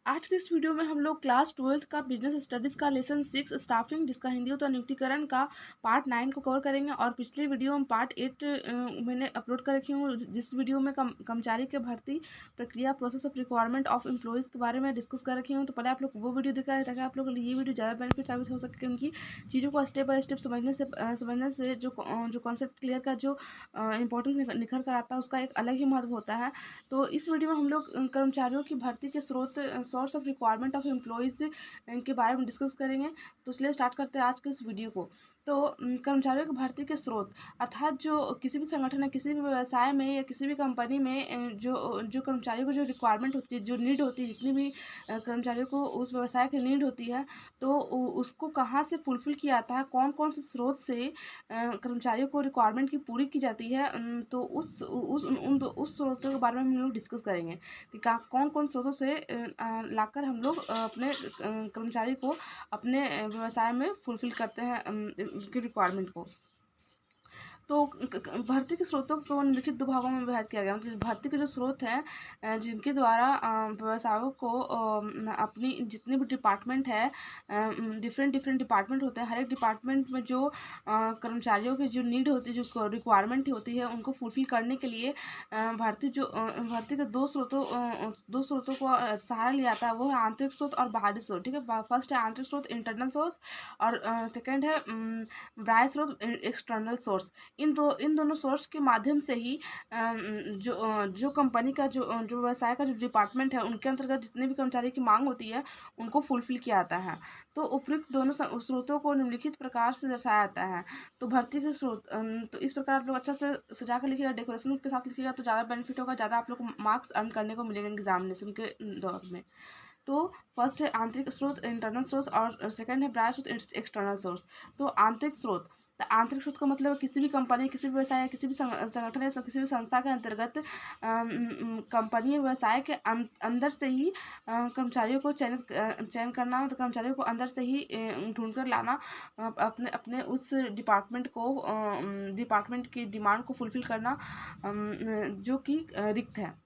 आज के इस वीडियो में हम लोग क्लास 12th का बिजनेस स्टडीज़ का लेसन 6 स्टाफिंग, जिसका हिंदी होता है नियुक्तिकरण का, पार्ट 9 को कवर करेंगे। और पिछले वीडियो में पार्ट 8 मैंने अपलोड कर रखी हूँ, जिस वीडियो में कर्मचारी के भर्ती प्रक्रिया, process of requirement of employees के बारे में डिस्कस कर रखी हूँ। तो पहले आप लोग वो वीडियो दिखा है ताकि आप लोग को ये वीडियो ज़्यादा बेनिफिट साबित हो सके, क्योंकि चीज़ों को स्टेप बाय स्टेप समझने से जो कॉन्सेप्ट क्लियर का जो इंपॉर्टेंस निखर कर आता है, उसका एक अलग ही महत्व होता है। तो इस वीडियो में हम लोग कर्मचारियों की भर्ती के source of requirement of employees के बारे में डिस्कस करेंगे। तो इसलिए स्टार्ट करते हैं आज के इस वीडियो को। तो कर्मचारियों की भर्ती के स्रोत, अर्थात जो किसी भी संगठन या किसी भी व्यवसाय में या किसी भी कंपनी में जो जो कर्मचारियों को जो रिक्वायरमेंट होती है, जो नीड होती है, जितनी भी कर्मचारियों को उस व्यवसाय की नीड होती है, तो उसको कहाँ से फुलफिल किया जाता है, कौन कौन से स्रोत से कर्मचारियों को रिक्वायरमेंट की पूरी की जाती है। तो उस स्रोतों के बारे में हम लोग डिस्कस करेंगे कि कौन कौन स्रोतों से लाकर हम लोग अपने कर्मचारी को अपने व्यवसाय में फुलफिल करते हैं उसकी रिक्वायरमेंट को। तो भर्ती के स्रोतों को निम्नलिखित दो भागों में विभाजित किया गया। मतलब भर्ती के जो स्रोत हैं जिनके द्वारा व्यवसायों को अपनी जितने भी डिपार्टमेंट है, डिफरेंट डिपार्टमेंट होते हैं, हर एक डिपार्टमेंट में जो कर्मचारियों की जो नीड होती है, जो रिक्वायरमेंट होती है, उनको फुलफिल करने के लिए भर्ती के दो स्रोतों को सहारा लिया जाता है। वो है आंतरिक स्रोत और बाहरी स्रोत। ठीक है, फर्स्ट है आंतरिक स्रोत, इंटरनल सोर्स, और सेकेंड है बाह्य स्रोत, एक्सटर्नल सोर्स। इन दोनों सोर्स के माध्यम से ही जो कंपनी का जो व्यवसाय का जो डिपार्टमेंट है, उनके अंतर्गत जितने भी कर्मचारी की मांग होती है, उनको फुलफिल किया जाता है। तो उपयुक्त दोनों स्रोतों को निम्नलिखित प्रकार से दर्शाया जाता है। तो भर्ती के स्रोत, तो इस प्रकार आप लोग अच्छा से सजा कर लिखिएगा, डेकोरेशन के साथ लिखिएगा, तो ज़्यादा बेनिफिट होगा, ज़्यादा आप लोग को मार्क्स अर्न करने को मिलेंगे एग्जामिनेशन के दौर में। तो फर्स्ट है आंतरिक स्रोत, इंटरनल सोर्स, और सेकंड है बाह्य स्रोत, एक्सटर्नल सोर्स। तो आंतरिक स्रोत, तो आंतरिक स्रोत का मतलब किसी भी कंपनी, किसी भी व्यवसाय या किसी भी संगठन या किसी भी संस्था के अंतर्गत कंपनी व्यवसाय के अंदर से ही कर्मचारियों को चयन करना, तो कर्मचारियों को अंदर से ही ढूंढ कर लाना, अपने अपने उस डिपार्टमेंट की डिमांड को फुलफिल करना, जो कि रिक्त है।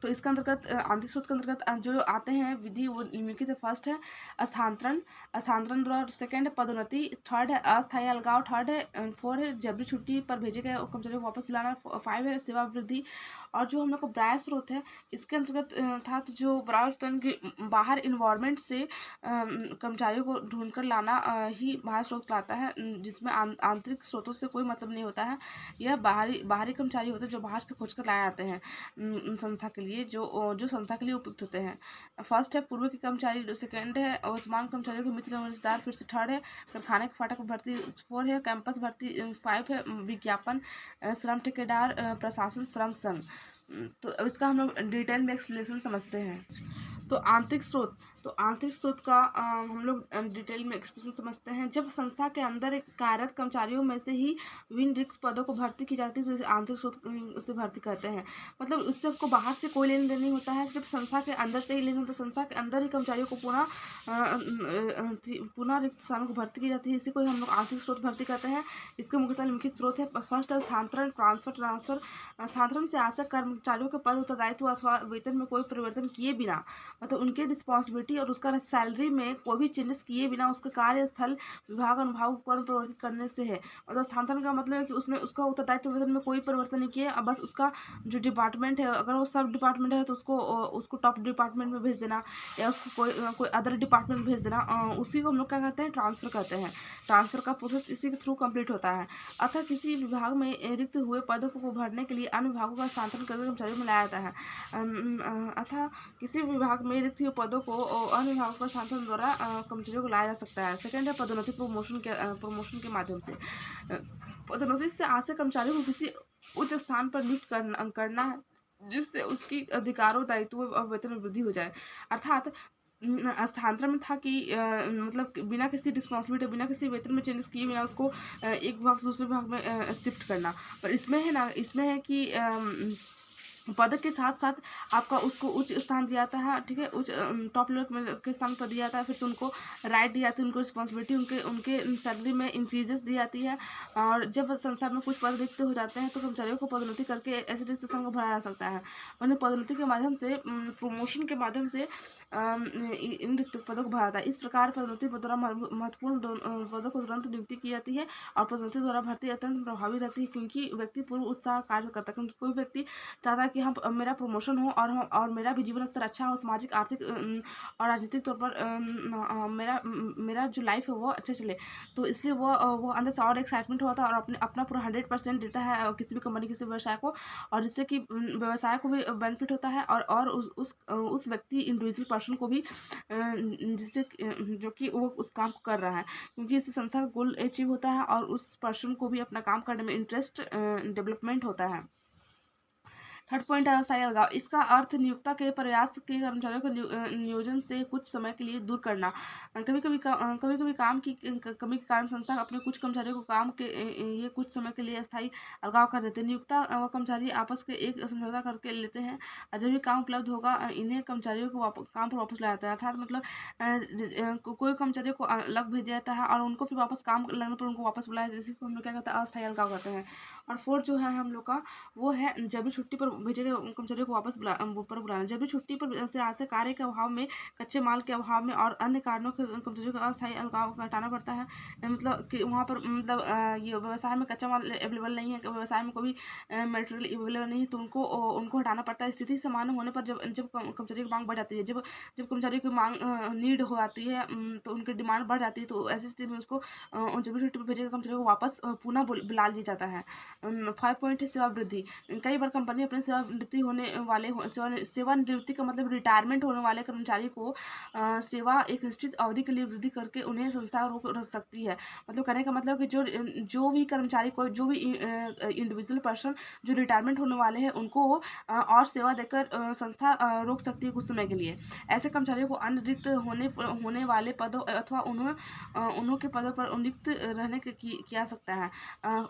तो इसके अंतर्गत आंतरिक स्रोत के अंतर्गत जो आते हैं विधि, वो निम्नलिखित है। फर्स्ट है स्थानांतरण द्वारा, सेकंड है पदोन्नति, थर्ड है अस्थायी अलगाव, थर्ड है फोर है जबरी छुट्टी पर भेजे गए कर्मचारियों को वापस बुलाना, फाइव है सेवा वृद्धि। और जो हम लोग को बाह्य स्रोत है, इसके अंतर्गत जो बाहर इन्वायरमेंट से कर्मचारियों को ढूंढ कर लाना ही बाह्य स्रोत कहलाता है, जिसमें आंतरिक स्रोतों से कोई मतलब नहीं होता है। यह बाहरी कर्मचारी होते हैं जो बाहर से खोज कर लाए जाते हैं संस्था के लिए, जो संस्था के लिए उपयुक्त होते हैं। फर्स्ट है पूर्व के कर्मचारी, सेकंड है वर्तमान कर्मचारियों के मित्र और रिश्तेदार, फिर से थर्ड है कारखाने के फाटक भर्ती, फोर है कैंपस भर्ती, फाइव है विज्ञापन, श्रम ठेकेदार, प्रशासन, श्रम संघ। तो अब इसका हम लोग डिटेल में एक्सप्लेनेशन समझते हैं। तो आंतरिक स्रोत का हम लोग डिटेल में एक्सप्रेशन समझते हैं। जब संस्था के अंदर एक कार्यरत कर्मचारियों में से ही विभिन्न रिक्त पदों को भर्ती की जाती है, तो इसे आंतरिक स्रोत से भर्ती करते हैं। मतलब इससे आपको बाहर से कोई लेन देन नहीं होता है, सिर्फ संस्था के अंदर से ही लेन देन, तो संस्था के अंदर ही कर्मचारियों को पुनः रिक्त स्थानों को भर्ती की जाती है। इसी को हम लोग आंतरिक स्रोत भर्ती करते हैं। इसके मुख्यतः निम्नलिखित स्रोत है। फर्स्ट है स्थानांतरण, ट्रांसफर। स्थानांतरण से आशा कर्मचारियों के पद, उत्तरदायित्व अथवा वेतन में कोई परिवर्तन किए बिना, मतलब उनके रिस्पॉन्सिबिलिटी और उसका सैलरी में कोई भी चेंजेस किए बिना उसका कार्यस्थल विभाग अनुभाग को परिवर्तित करने से है। मतलब स्थानांतरण का मतलब है कि उसमें उसका उत्तरदायित्व वेतन में कोई परिवर्तन नहीं किया, बस उसका जो डिपार्टमेंट है, अगर वो सब डिपार्टमेंट है तो उसको टॉप डिपार्टमेंट में भेज देना, या उसको कोई अदर डिपार्टमेंट में भेज देना। उसी को हम लोग क्या कहते हैं, ट्रांसफ़र कहते हैं। ट्रांसफ़र का प्रोसेस इसी के थ्रू कंप्लीट होता है। अतः किसी विभाग में रिक्त हुए पदों को भरने के लिए अन्य विभागों का स्थानांतरण करके कर्मचारियों में लाया जाता है। अतः किसी विभाग में रिक्त हुए पदों को अन्य विभागों का स्थानांतरण द्वारा कर्मचारियों को लाया जा सकता है। सेकेंड है पदोन्नति, प्रमोशन के माध्यम से। पदोन्नति से आशय कर्मचारियों को किसी उच्च स्थान पर नियुक्त करना है, जिससे उसकी अधिकारों, दायित्वों और वेतन में वृद्धि हो जाए। अर्थात स्थानांतरण में था कि मतलब बिना किसी रिस्पॉन्सिबिलिटी, बिना किसी वेतन में चेंजेस किए बिना उसको एक विभाग से दूसरे विभाग में शिफ्ट करना। और इसमें है कि पद के साथ साथ आपका उसको उच्च स्थान दिया जाता है। ठीक है, उच्च टॉप लेवल के स्थान पर दिया जाता है। फिर से उनको राइट दी जाती है, उनको रिस्पॉन्सिबिलिटी, उनके सैलरी में इंक्रीजेस दी जाती है। और जब संस्था में कुछ पद रिक्त हो जाते हैं तो कर्मचारियों को पदोन्नति करके ऐसे रिक्त स्थान को भरा जा सकता है। उन्हें पदोन्नति के माध्यम से, प्रमोशन के माध्यम से इन रिक्त पदों को भरा जाता है। इस प्रकार पदोन्नति द्वारा महत्वपूर्ण पदों को तुरंत नियुक्ति की जाती है और पदोन्नति द्वारा भर्ती अत्यंत प्रभावी रहती है, क्योंकि व्यक्ति पूर्ण उत्साह कार्य करता है। क्योंकि कोई व्यक्ति चाहता है कि हम मेरा प्रमोशन हो और मेरा भी जीवन स्तर अच्छा हो, सामाजिक आर्थिक और राजनीतिक तौर पर मेरा मेरा जो लाइफ है वो अच्छा चले। तो इसलिए वो अंदर से और एक्साइटमेंट होता है और अपना पूरा 100% देता है किसी भी कंपनी किसी भी व्यवसाय को, और जिससे कि व्यवसाय को भी बेनिफिट होता है और उस व्यक्ति इंडिविजुअल पर्सन को भी जिससे जो कि वो उस काम को कर रहा है, क्योंकि इससे संस्था का गोल अचीव होता है और उस पर्सन को भी अपना काम करने में इंटरेस्ट डेवलपमेंट होता है। थर्ड पॉइंट है अस्थायी अलगाव। इसका अर्थ नियोक्ता के प्रयास के कर्मचारियों को नियोजन से कुछ समय के लिए दूर करना। कभी कभी काम की कमी के कारण संस्था अपने कुछ कर्मचारियों को काम के ये कुछ समय के लिए अस्थायी अलगाव कर देते हैं। नियोक्ता व कर्मचारी आपस के एक समझौता करके लेते हैं, जब भी काम उपलब्ध होगा इन्हें कर्मचारियों को काम पर वापस लाया जाता है। अर्थात मतलब कोई कर्मचारियों को अलग भेज दिया जाता है और उनको फिर वापस काम लगने पर उनको वापस बुलाया, जिसको हम लोग क्या कहते हैं, अस्थायी अलगाव कहते हैं। और फोर्थ जो है हम लोग का वो है जब भी छुट्टी पर भेजे गए कर्मचारियों को वापस बुलाना। जब भी छुट्टी पर से कार्य के अभाव में, कच्चे माल के अभाव में और अन्य कारणों के कर्मचारियों को अस्थायी अलगाव हटाना पड़ता है। मतलब कि वहाँ पर मतलब ये व्यवसाय में कच्चा माल अवेलेबल नहीं है, व्यवसाय में कोई भी मटेरियल अवेलेबल नहीं है, तो उनको हटाना पड़ता है। स्थिति सामान्य होने पर जब जब कर्मचारियों की मांग बढ़ जाती है, जब जब कर्मचारियों की मांग नीड हो जाती है, तो उनकी डिमांड बढ़ जाती है, तो ऐसी स्थिति में उसको जब भी छुट्टी पर भेजे गए कर्मचारियों को वापस पुनः बुला लिया जाता है। 5 पॉइंट है सेवा वृद्धि। कई बार कंपनी अपने सेवानिवृत्ति होने वाले सेवानिवृत्ति का मतलब रिटायरमेंट होने वाले कर्मचारी को सेवा एक निश्चित अवधि के लिए वृद्धि करके उन्हें संस्था रोक रख सकती है। मतलब कहने का मतलब कि जो भी कर्मचारी को, जो भी इंडिविजुअल पर्सन जो रिटायरमेंट होने वाले हैं, उनको और सेवा देकर संस्था रोक सकती है कुछ समय के लिए। ऐसे कर्मचारियों को अन्य रिक्त होने वाले पदों अथवा उन्हों के पदों पर नियुक्त रहने किया सकता है।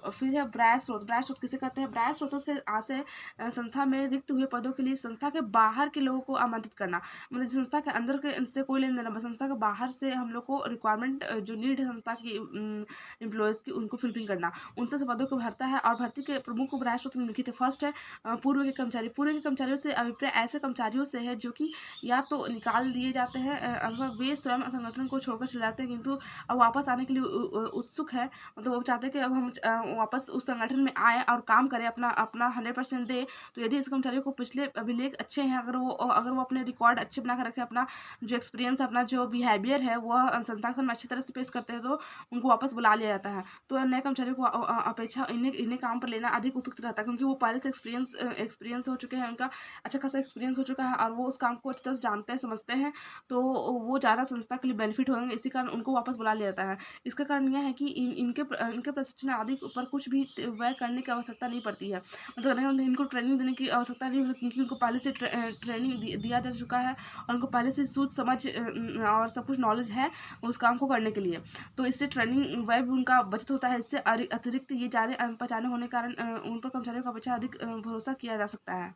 फिर है ब्राह्य स्रोत। ब्राह्य स्रोत किसे कहते हैं? ब्राह्य स्रोतों से आशय संस्था में रिक्त हुए पदों के लिए संस्था के बाहर के लोगों को आमंत्रित करना। मतलब संस्था के अंदर के से कोई लेन देना, संस्था के बाहर से हम लोग को रिक्वायरमेंट जो नीड है संस्था की एम्प्लॉयज़ की, उनको फुलफिल करना। उनसे से पदों को भरता है और भर्ती के प्रमुख ब्राह्य स्रोत निम्नलिखित है। फर्स्ट है पूर्व के कर्मचारी। पूर्व के कर्मचारियों से अभिप्राय ऐसे कर्मचारियों से है जो कि या तो निकाल दिए जाते हैं अथवा वे स्वयं संगठन को छोड़कर चले जाते हैं, किंतु अब वापस आने के लिए उत्सुक है। मतलब वो चाहते हैं कि अब हम वापस उस संगठन में आए और काम करें, अपना 100% दे। तो यदि इस कर्मचारी को पिछले अभिलेख अच्छे हैं, अगर वो अपने रिकॉर्ड अच्छे बना कर रखें, अपना जो एक्सपीरियंस, अपना जो बिहेवियर है वह संस्था में अच्छी तरह से पेश करते हैं, तो उनको वापस बुला लिया जाता है। तो नए कर्मचारियों को अपेक्षा इन्हें काम पर लेना अधिक उपयुक्त रहता है, क्योंकि वो पहले से एक्सपीरियंस हो चुके हैं, उनका अच्छा खासा एक्सपीरियंस हो चुका है और वो उस काम को अच्छी तरह से जानते हैं, समझते हैं, तो वो ज़्यादा संस्था के लिए बेनिफिट होंगे। इसी कारण उनको वापस बुला लिया जाता है। इसका कारण यह है कि इनके प्रशिक्षण आदि पर कुछ भी व्यय करने की आवश्यकता नहीं पड़ती है। मतलब इनको ट्रेनिंग देने की आवश्यकता नहीं होती, क्योंकि उनको पहले से ट्रेनिंग दिया जा चुका है और उनको पहले से सूझ समझ और सब कुछ नॉलेज है उस काम को करने के लिए। तो इससे ट्रेनिंग व्यय भी उनका बचत होता है। इससे अतिरिक्त ये जाने पहचाने होने के कारण उन पर कर्मचारियों का अपेक्षा अधिक भरोसा किया जा सकता है।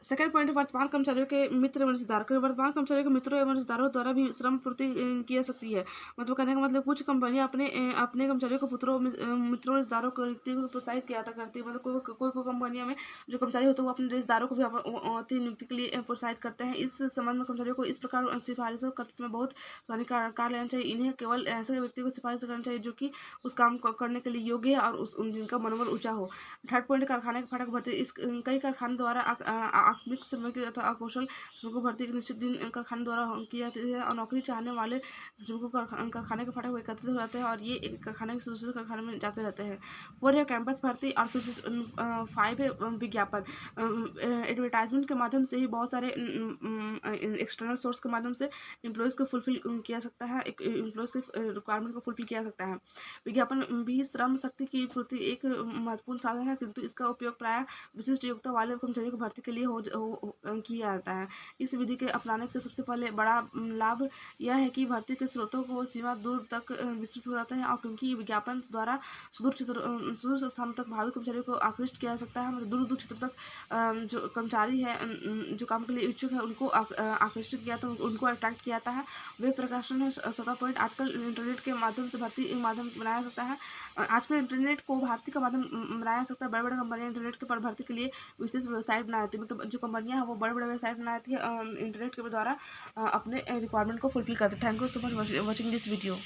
सेकंड पॉइंट है वर्तमान कर्मचारियों के मित्र एवं रिश्तेदार। वर्तमान कर्मचारियों के मित्रों एवं रिश्तेदारों द्वारा भी श्रम पूर्ति की जा सकती है। मतलब कहने का मतलब कुछ कंपनियां अपने कर्मचारियों को मित्रों रिश्तेदारों को प्रोत्साहित किया था करती है। मतलब कोई कंपनियों में जो कर्मचारी होते हैं वो अपने रिश्तेदारों को भी नियुक्ति के लिए प्रोत्साहित करते हैं। इस संबंध में कर्मचारियों को इस प्रकार सिफारिशों करते समय बहुत सावधानी कार लेना चाहिए। इन्हें केवल ऐसे व्यक्ति को सिफारिश करना चाहिए जो कि उस काम को करने के लिए योग्य है और जिनका मनोबल ऊंचा हो। थर्ड पॉइंट, कारखाने के फाटक भर्ती। कई कारखाने द्वारा आकस्मिक श्रमिक अथवा अकुशल श्रमिकों भर्ती एक निश्चित दिन कारखाने द्वारा की जाती है और नौकरी चाहने वाले श्रमिकों कारखाने के फाटक एकत्रित हो जाते हैं और ये एक कारखाने से दूसरे कारखाने में जाते रहते हैं। 4 है कैंपस भर्ती और फिर 5 है विज्ञापन। एडवर्टाइजमेंट के माध्यम से ही बहुत सारे एक्सटर्नल सोर्स के माध्यम से एम्प्लॉयज़ को फुलफिल किया सकता है, एम्प्लॉयज़ की रिक्वायरमेंट को फुलफिल किया सकता है। विज्ञापन भी श्रम शक्ति की पूर्ति एक महत्वपूर्ण साधन है, किंतु इसका उपयोग प्रायः विशिष्ट योग्यता वाले कर्मचारियों की भर्ती के लिए किया जाता है। इस विधि के अपनाने के सबसे पहले बड़ा लाभ यह है कि भर्ती के स्रोतों को सीमा दूर तक विस्तृत हो जाता है, और क्योंकि विज्ञापन द्वारा सुदूर स्थानों तक भावी कर्मचारियों को आकृष्ट किया जा सकता है। मतलब दूर दूर क्षेत्र तक जो कर्मचारी है, जो काम के लिए इच्छुक है, उनको आकृष्ट किया था, उनको अट्रैक्ट किया जाता है। वे प्रकाशन है 17 पॉइंट। आजकल इंटरनेट के माध्यम से भर्ती माध्यम बनाया सकता है। आजकल इंटरनेट को भर्ती का माध्यम बनाया जा सकता है। बड़े बड़े कंपनियां इंटरनेट के पर भर्ती के लिए विशेष वेबसाइट बनाती है। मतलब जो कंपनियाँ हैं वो बड़े बड़े वेबसाइट बनाती है इंटरनेट के द्वारा अपने रिक्वायरमेंट को फुलफिल करते हैं। Thank you so much watching this video.